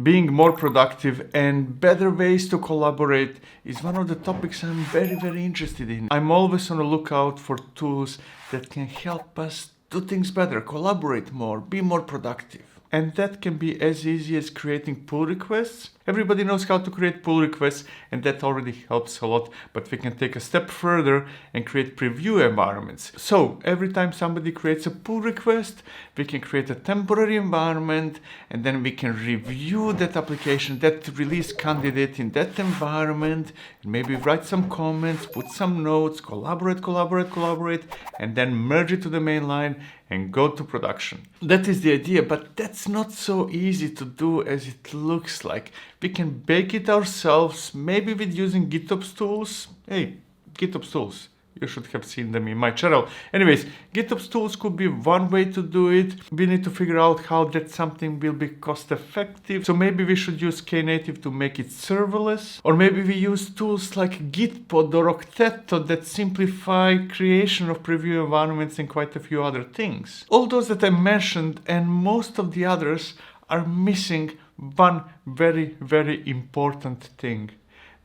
Being more productive and better ways to collaborate is one of the topics I'm very, very interested in. I'm always on the lookout for tools that can help us do things better, collaborate more, be more productive. And that can be as easy as creating pull requests. Everybody knows how to create pull requests, and that already helps a lot, but we can take a step further and create preview environments. So every time somebody creates a pull request, we can create a temporary environment, and then we can review that application, that release candidate in that environment, and maybe write some comments, put some notes, collaborate, and then merge it to the main line and go to production. That is the idea, but that's not so easy to do as it looks like. We can bake it ourselves, maybe with using GitOps tools. Hey, GitOps tools. You should have seen them in my channel. Anyways, GitOps tools could be one way to do it. We need to figure out how that something will be cost effective. So maybe we should use Knative to make it serverless. Or maybe we use tools like Gitpod or Octeto that simplify creation of preview environments and quite a few other things. All those that I mentioned and most of the others are missing one very, very important thing.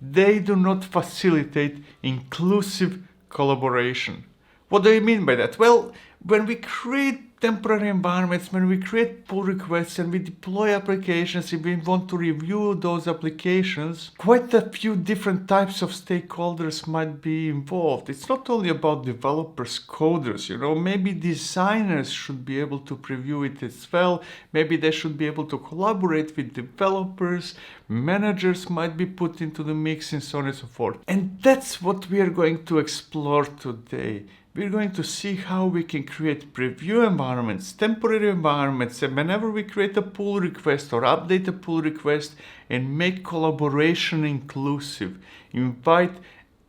They do not facilitate inclusive collaboration. What do I mean by that? Well, when we create temporary environments, when we create pull requests and we deploy applications, if we want to review those applications, quite a few different types of stakeholders might be involved. It's not only about developers, coders, maybe designers should be able to preview it as well. Maybe they should be able to collaborate with developers. Managers might be put into the mix and so on and so forth. And that's what we are going to explore today. We're going to see how we can create preview environments, temporary environments, and whenever we create a pull request or update a pull request and make collaboration inclusive, invite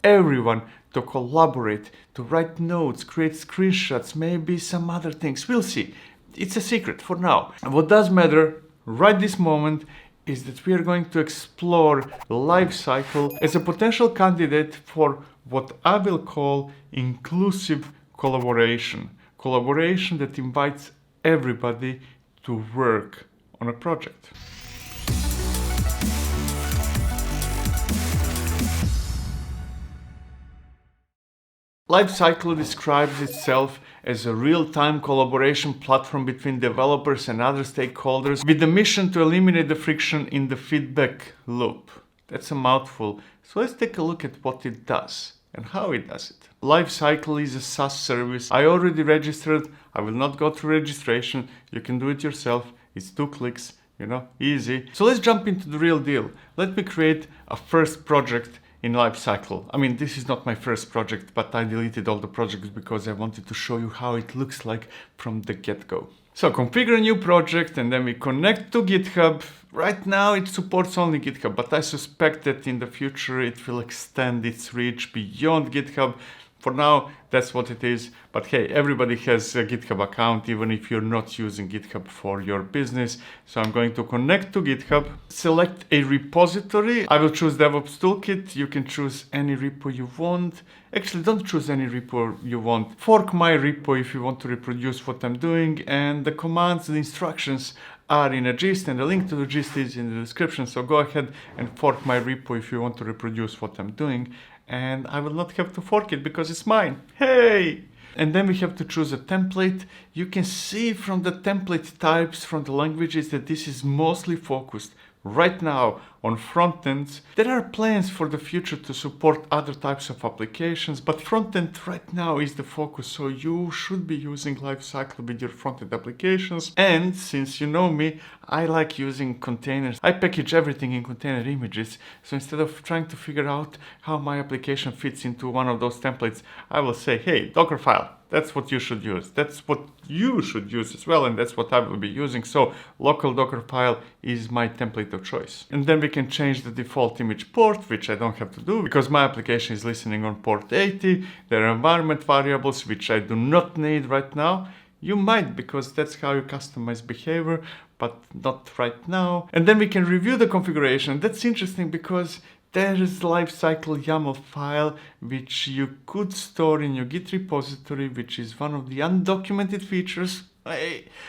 everyone to collaborate, to write notes, create screenshots, maybe some other things. We'll see. It's a secret for now. And what does matter right this moment is that we are going to explore Livecycle as a potential candidate for what I will call inclusive collaboration. Collaboration that invites everybody to work on a project. Livecycle describes itself as a real-time collaboration platform between developers and other stakeholders with the mission to eliminate the friction in the feedback loop. That's a mouthful, so let's take a look at what it does and how it does it. Livecycle is a SaaS service. I already registered. I will not go through registration. You can do it yourself. It's 2 clicks, easy. So let's jump into the real deal. Let me create a first project in Livecycle. I mean, this is not my first project, but I deleted all the projects because I wanted to show you how it looks like from the get-go. So configure a new project and then we connect to GitHub. Right now it supports only GitHub, but I suspect that in the future it will extend its reach beyond GitHub. For now, that's what it is. But hey, everybody has a GitHub account, even if you're not using GitHub for your business. So I'm going to connect to GitHub, select a repository. I will choose DevOps Toolkit. You can choose any repo you want. Actually, don't choose any repo you want. Fork my repo if you want to reproduce what I'm doing. And the commands, the instructions are in a gist, and the link to the gist is in the description. So go ahead and fork my repo if you want to reproduce what I'm doing. And I will not have to fork it because it's mine. Hey! And then we have to choose a template. You can see from the template types, from the languages, that this is mostly focused right now on front ends. There are plans for the future to support other types of applications, but front end right now is the focus. So you should be using Livecycle with your front end applications. And since you know me, I like using containers. I package everything in container images. So instead of trying to figure out how my application fits into one of those templates, I will say, hey, Dockerfile. That's what you should use. That's what you should use as well, and that's what I will be using. So local Dockerfile is my template of choice. And then we can change the default image port, which I don't have to do because my application is listening on port 80. There are environment variables, which I do not need right now. You might, because that's how you customize behavior, but not right now. And then we can review the configuration. That's interesting because there is Livecycle YAML file, which you could store in your Git repository, which is one of the undocumented features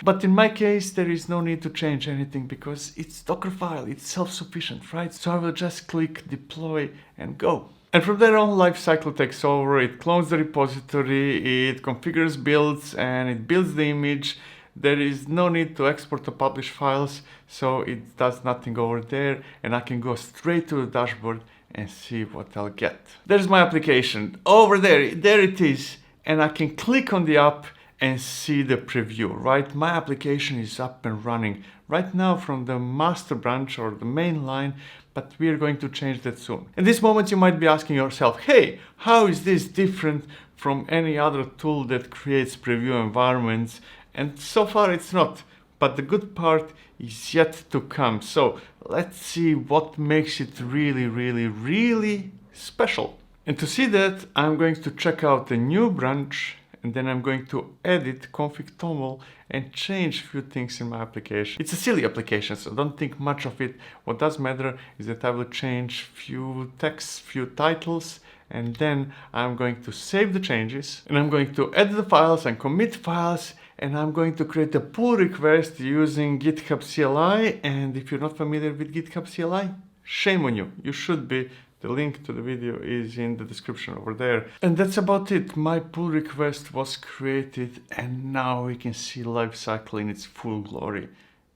But in my case, there is no need to change anything because it's Dockerfile, it's self-sufficient, right? So I will just click deploy and go. And from there on, Livecycle takes over, it clones the repository, it configures builds, and it builds the image. There is no need to export or publish files, so it does nothing over there, and I can go straight to the dashboard and see what I'll get. There's my application. Over there it is, and I can click on the app and see the preview, right? My application is up and running right now from the master branch or the main line, but we are going to change that soon. In this moment, you might be asking yourself, hey, how is this different from any other tool that creates preview environments? And so far it's not, but the good part is yet to come. So let's see what makes it really, really, really special. And to see that, I'm going to check out the new branch, and then I'm going to edit config toml and change a few things in my application. It's a silly application, so don't think much of it. What does matter is that I will change few texts, few titles, and then I'm going to save the changes, and I'm going to edit the files and commit files, and I'm going to create a pull request using GitHub CLI. And if you're not familiar with GitHub CLI, shame on you. You should be. The link to the video is in the description over there. And that's about it. My pull request was created, and now we can see Livecycle in its full glory.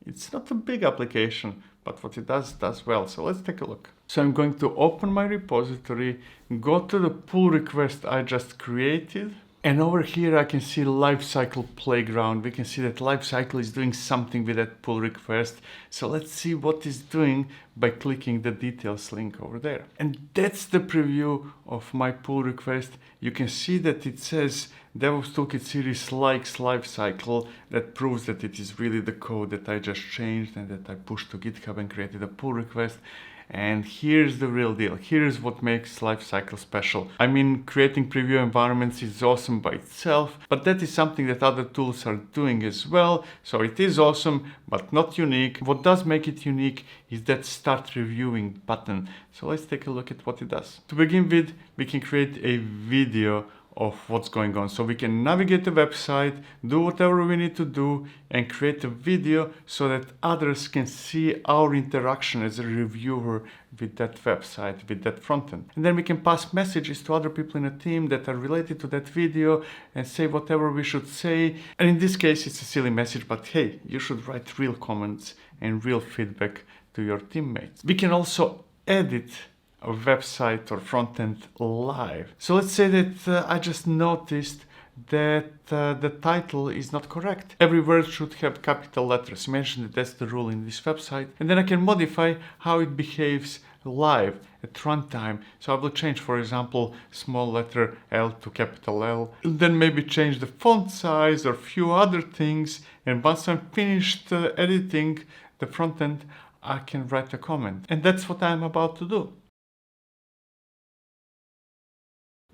It's not a big application, but what it does well. So let's take a look. So I'm going to open my repository, go to the pull request I just created, and over here I can see Livecycle Playground. We can see that Livecycle is doing something with that pull request. So let's see what it's doing by clicking the details link over there. And that's the preview of my pull request. You can see that it says DevOps Toolkit series likes Livecycle. That proves that it is really the code that I just changed and that I pushed to GitHub and created a pull request. And here's the real deal. Here's what makes Livecycle special. I mean, creating preview environments is awesome by itself, but that is something that other tools are doing as well. So it is awesome, but not unique. What does make it unique is that start reviewing button. So let's take a look at what it does. To begin with, we can create a video of what's going on. So we can navigate the website, do whatever we need to do, and create a video so that others can see our interaction as a reviewer with that website, with that frontend. And then we can pass messages to other people in a team that are related to that video and say whatever we should say. And in this case, it's a silly message, but hey, you should write real comments and real feedback to your teammates. We can also edit a website or front-end live. So let's say that I just noticed that the title is not correct. Every word should have capital letters. Mention that that's the rule in this website. And then I can modify how it behaves live at runtime. So I will change, for example, small letter L to capital L. And then maybe change the font size or a few other things. And once I'm finished editing the front-end, I can write a comment. And that's what I'm about to do.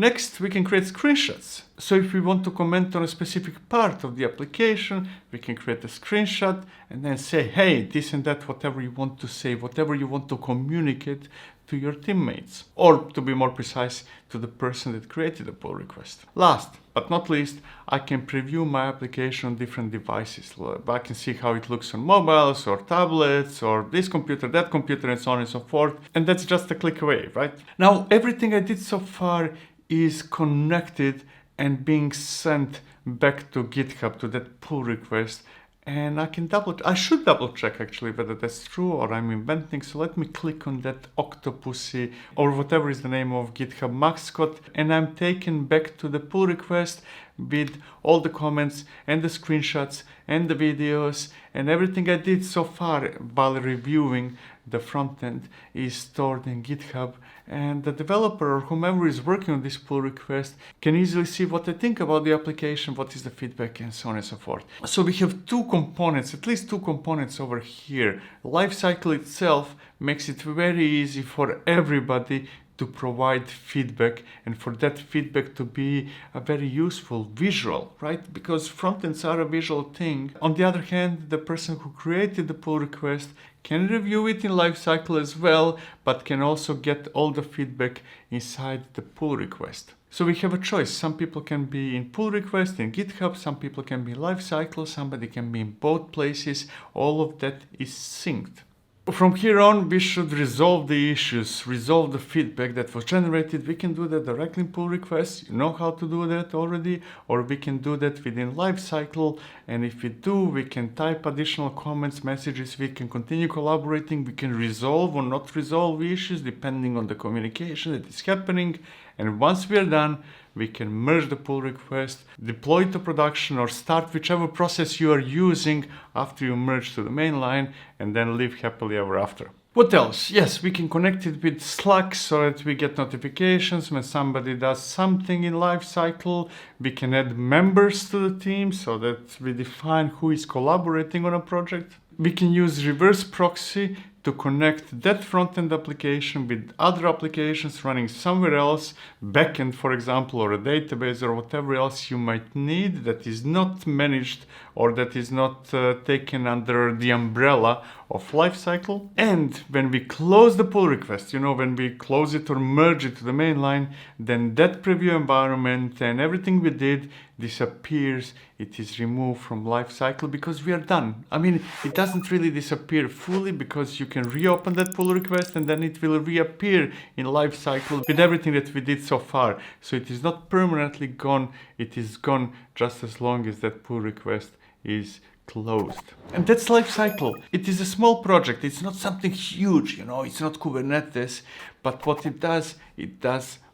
Next, we can create screenshots. So if we want to comment on a specific part of the application, we can create a screenshot and then say, hey, this and that, whatever you want to say, whatever you want to communicate to your teammates, or to be more precise, to the person that created the pull request. Last but not least, I can preview my application on different devices. I can see how it looks on mobiles or tablets or this computer, that computer, and so on and so forth. And that's just a click away, right? Now, everything I did so far is connected and being sent back to GitHub, to that pull request. And I should double check actually whether that's true or I'm inventing. So let me click on that octopusy or whatever is the name of GitHub mascot. And I'm taken back to the pull request with all the comments and the screenshots and the videos, and everything I did so far while reviewing the front end is stored in GitHub, and the developer or whomever is working on this pull request can easily see what I think about the application, what is the feedback, and so on and so forth. So we have two components, at least two components over here. Livecycle itself makes it very easy for everybody to provide feedback, and for that feedback to be a very useful visual, right? Because frontends are a visual thing. On the other hand, the person who created the pull request can review it in Livecycle as well, but can also get all the feedback inside the pull request. So we have a choice. Some people can be in pull request in GitHub, some people can be in Livecycle, somebody can be in both places. All of that is synced. From here on, we should resolve the issues, resolve the feedback that was generated. We can do that directly in pull requests. You know how to do that already, or we can do that within Livecycle. And if we do, we can type additional comments, messages. We can continue collaborating. We can resolve or not resolve issues depending on the communication that is happening. And once we are done, we can merge the pull request, deploy it to production, or start whichever process you are using after you merge to the main line, and then live happily ever after. What else? Yes, we can connect it with Slack so that we get notifications when somebody does something in Livecycle. We can add members to the team so that we define who is collaborating on a project. We can use reverse proxy to connect that front-end application with other applications running somewhere else, backend, for example, or a database or whatever else you might need that is not managed or that is not taken under the umbrella of Livecycle. And when we close the pull request, when we close it or merge it to the main line, then that preview environment and everything we did disappears. It is removed from Livecycle because we are done. I mean, it doesn't really disappear fully because you can reopen that pull request and then it will reappear in Livecycle with everything that we did so far. So it is not permanently gone. It is gone just as long as that pull request is closed. And that's Livecycle. It is a small project. It's not something huge, it's not Kubernetes, but what it does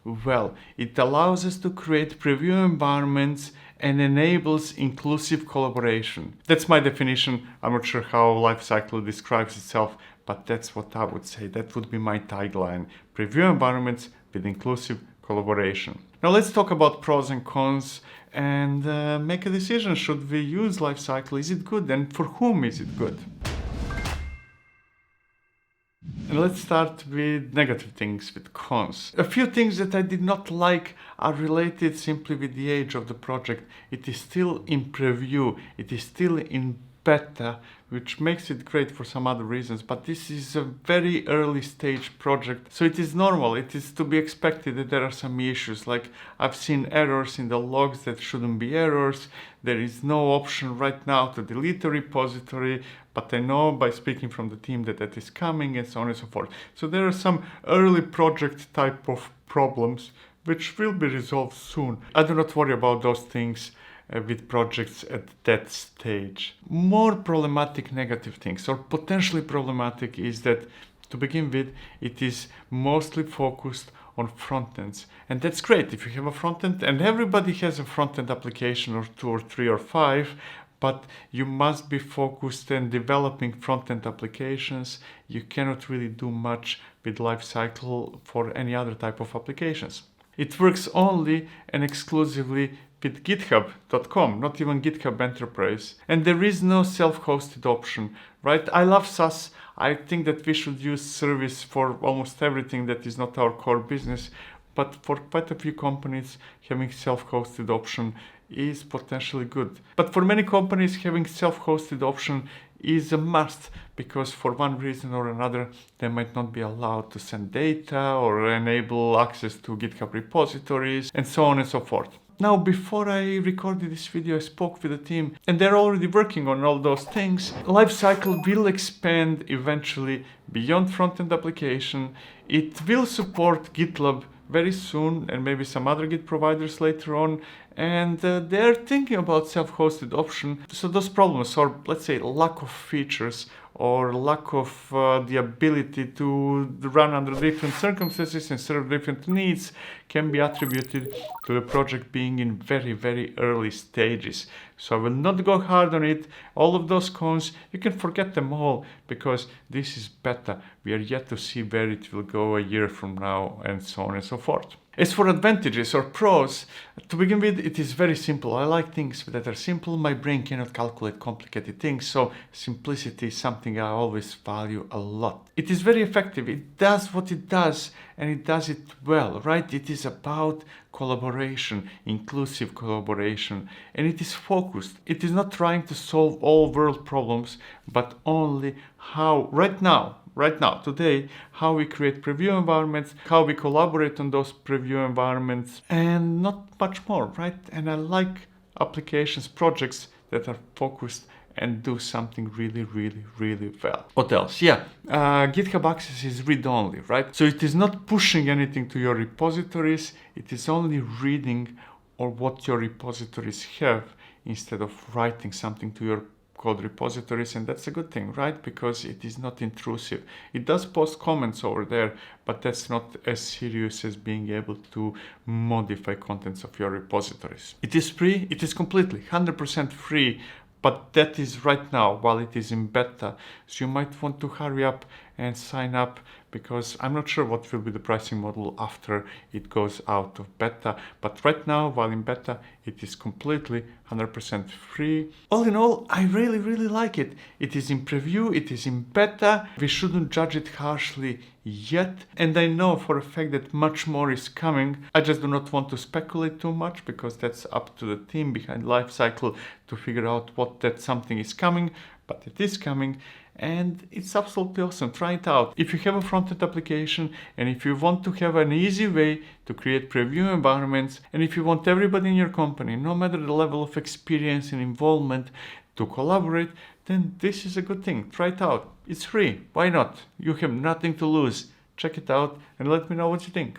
well. It allows us to create preview environments and enables inclusive collaboration. That's my definition. I'm not sure how Livecycle describes itself, but that's what I would say. That would be my tagline. Preview environments with inclusive collaboration. Now let's talk about pros and cons and make a decision. Should we use Livecycle? Is it good? And for whom is it good? And let's start with negative things, with cons. A few things that I did not like are related simply with the age of the project. It is still in preview. It is still in beta, which makes it great for some other reasons, but this is a very early stage project, so it is normal. It is to be expected that there are some issues, like I've seen errors in the logs that shouldn't be errors. There is no option right now to delete a repository, but I know by speaking from the team that that is coming, and so on and so forth. So there are some early project type of problems which will be resolved soon. I do not worry about those things with projects at that stage. More problematic negative things, or potentially problematic, is that to begin with, it is mostly focused on front ends. And that's great if you have a front end, and everybody has a front end application or 2 or 3 or 5, but you must be focused on developing front end applications. You cannot really do much with Livecycle for any other type of applications. It works only and exclusively with github.com, not even GitHub Enterprise. And there is no self-hosted option, right? I love SaaS. I think that we should use service for almost everything that is not our core business. But for quite a few companies, having self-hosted option is potentially good. But for many companies, having self-hosted option is a must, because for one reason or another, they might not be allowed to send data or enable access to GitHub repositories and so on and so forth. Now, before I recorded this video, I spoke with the team and they're already working on all those things. Livecycle will expand eventually beyond front-end application. It will support GitLab very soon and maybe some other Git providers later on. And they're thinking about self-hosted option. So those problems, or let's say lack of features or lack of the ability to run under different circumstances and serve different needs, can be attributed to the project being in very, very early stages. So I will not go hard on it. All of those cons, you can forget them all, because this is beta. We are yet to see where it will go a year from now, and so on and so forth. As for advantages or pros, to begin with, it is very simple. I like things that are simple. My brain cannot calculate complicated things, so simplicity is something I always value a lot. It is very effective. It does what it does, and it does it well, right? It is about collaboration, inclusive collaboration, and it is focused. It is not trying to solve all world problems, but only how, right now, today, how we create preview environments, how we collaborate on those preview environments, and not much more, right? And I like applications, projects that are focused and do something really, really, really well. What else? GitHub Access is read-only, right? So it is not pushing anything to your repositories. It is only reading or what your repositories have instead of writing something to your code repositories, and that's a good thing, right? Because it is not intrusive. It does post comments over there, but that's not as serious as being able to modify contents of your repositories. It is free. It is completely 100% free, but that is right now while it is in beta. So you might want to hurry up and sign up, because I'm not sure what will be the pricing model after it goes out of beta. But right now, while in beta, it is completely 100% free. All in all, I really, really like it. It is in preview, it is in beta. We shouldn't judge it harshly yet. And I know for a fact that much more is coming. I just do not want to speculate too much, because that's up to the team behind Livecycle to figure out what that something is coming. But it is coming, and it's absolutely awesome. Try it out. If you have a front-end application, and if you want to have an easy way to create preview environments, and if you want everybody in your company, no matter the level of experience and involvement, to collaborate, then this is a good thing. Try it out. It's free. Why not? You have nothing to lose. Check it out and let me know what you think.